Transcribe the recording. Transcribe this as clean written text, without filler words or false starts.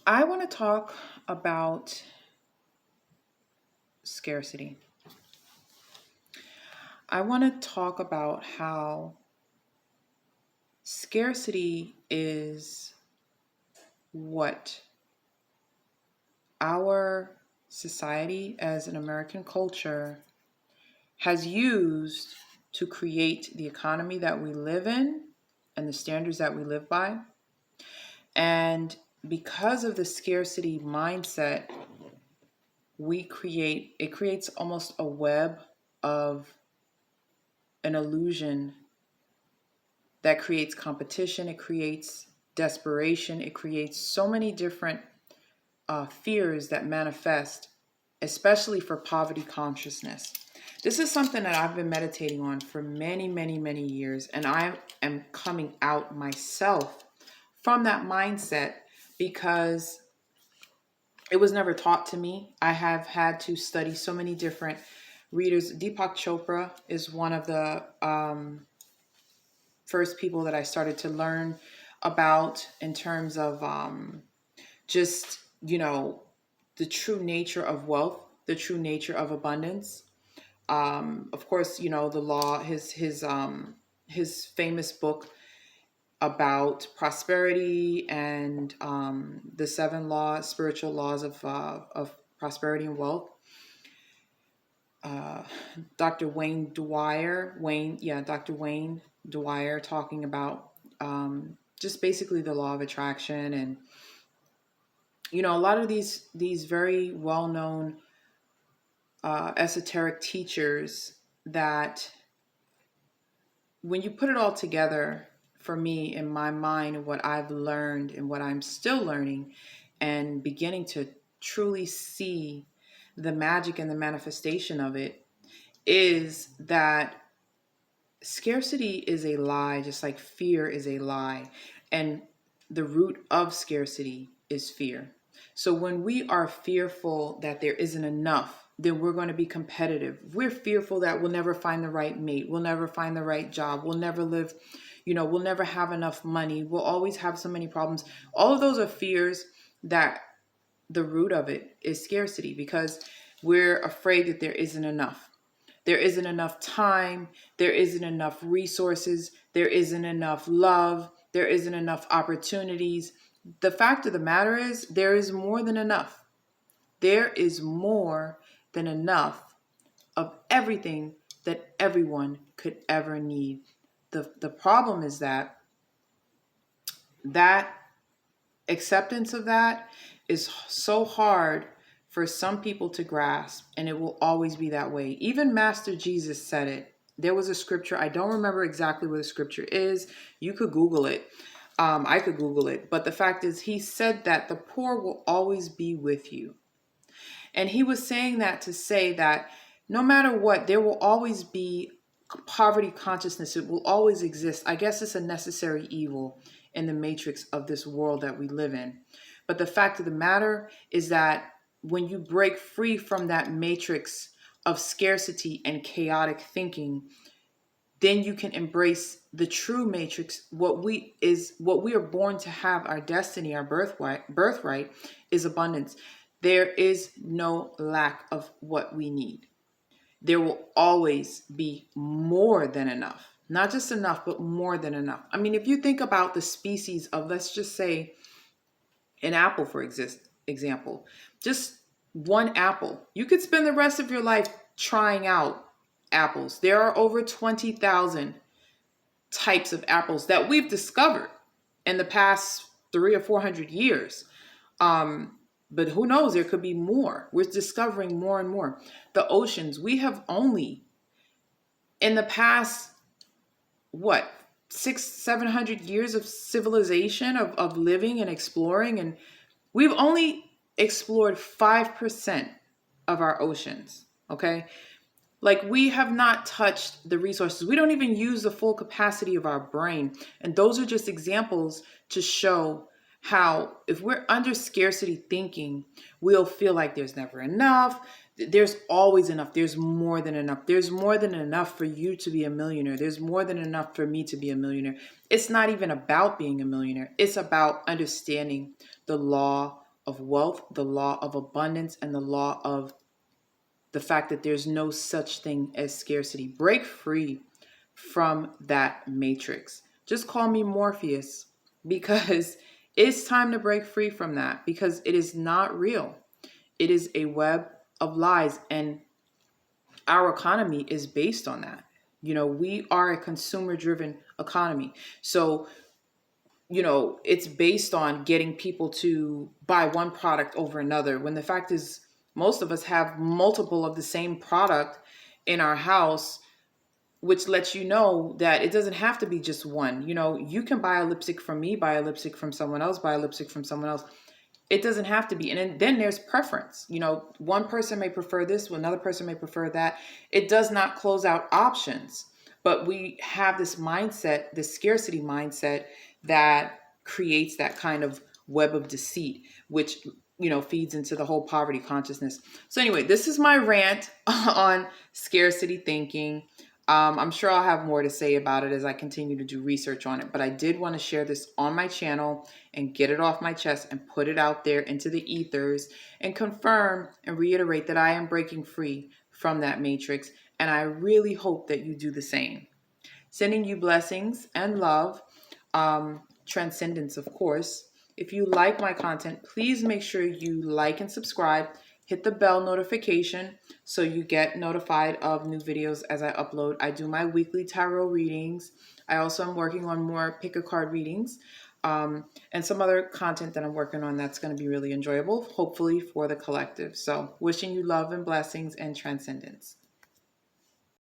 I want to talk about scarcity. I want to talk about how scarcity is what our society as an American culture has used to create the economy that we live in and the standards that we live by. And because of the scarcity mindset, it creates almost a web of an illusion that creates competition, it creates desperation, it creates so many different fears that manifest, especially for poverty consciousness. This is something that I've been meditating on for many, many, many years, and I am coming out myself from that mindset because it was never taught to me. I have had to study so many different readers. Deepak Chopra is one of the first people that I started to learn about in terms of just, the true nature of wealth, the true nature of abundance. Of course, the law, his famous book about prosperity and the seven spiritual laws of prosperity and wealth. Uh, Dr. Dr. Wayne Dwyer talking about just basically the law of attraction, and a lot of these very well known esoteric teachers that, when you put it all together, for me in my mind, what I've learned and what I'm still learning and beginning to truly see the magic and the manifestation of it, is that scarcity is a lie, just like fear is a lie. And the root of scarcity is fear. So when we are fearful that there isn't enough, then we're going to be competitive. We're fearful that we'll never find the right mate, we'll never find the right job, we'll never live, we'll never have enough money, we'll always have so many problems. All of those are fears that the root of it is scarcity, because we're afraid that there isn't enough. There isn't enough time. There isn't enough resources. There isn't enough love. There isn't enough opportunities. The fact of the matter is, there is more than enough. There is more than enough of everything that everyone could ever need. The problem is that acceptance of that is so hard for some people to grasp, and it will always be that way. Even Master Jesus said it. There was a scripture, I don't remember exactly what the scripture is. You could Google it. I could Google it. But the fact is, he said that the poor will always be with you. And he was saying that to say that no matter what, there will always be poverty consciousness. It will always exist. I guess it's a necessary evil in the matrix of this world that we live in. But the fact of the matter is that when you break free from that matrix of scarcity and chaotic thinking, then you can embrace the true matrix. What we are born to have, our destiny, our birthright is abundance. There is no lack of what we need. There will always be more than enough. Not just enough, but more than enough. I mean, if you think about the species of, let's just say, an apple, for example, just one apple. You could spend the rest of your life trying out apples. There are over 20,000 types of apples that we've discovered in the past 300 or 400 years. But who knows? There could be more. We're discovering more and more. The oceans, we have only, in the past, what, 600-700 years of civilization, of living and exploring, and we've only explored 5% of our oceans, okay? Like, we have not touched the resources. We don't even use the full capacity of our brain. And those are just examples to show how, if we're under scarcity thinking, we'll feel like there's never enough. There's always enough. There's more than enough. There's more than enough for you to be a millionaire. There's more than enough for me to be a millionaire. It's not even about being a millionaire. It's about understanding the law of wealth, the law of abundance, and the law of the fact that there's no such thing as scarcity. Break free from that matrix. Just call me Morpheus, because it's time to break free from that, because it is not real. It is a web of lies, and our economy is based on that. We are a consumer driven economy. So, it's based on getting people to buy one product over another, when the fact is most of us have multiple of the same product in our house, which lets you know that it doesn't have to be just one. You can buy a lipstick from me, buy a lipstick from someone else, buy a lipstick from someone else. It doesn't have to be. And then there's preference. One person may prefer this, another person may prefer that. It does not close out options. But we have this mindset, this scarcity mindset, that creates that kind of web of deceit, which feeds into the whole poverty consciousness. So anyway, this is my rant on scarcity thinking. I'm sure I'll have more to say about it as I continue to do research on it, but I did want to share this on my channel and get it off my chest and put it out there into the ethers and confirm and reiterate that I am breaking free from that matrix, and I really hope that you do the same. Sending you blessings and love, transcendence, of course. If you like my content, please make sure you like and subscribe. Hit the bell notification so you get notified of new videos as I upload. I do my weekly tarot readings. I also am working on more pick a card readings, and some other content that I'm working on that's going to be really enjoyable, hopefully for the collective. So wishing you love and blessings and transcendence.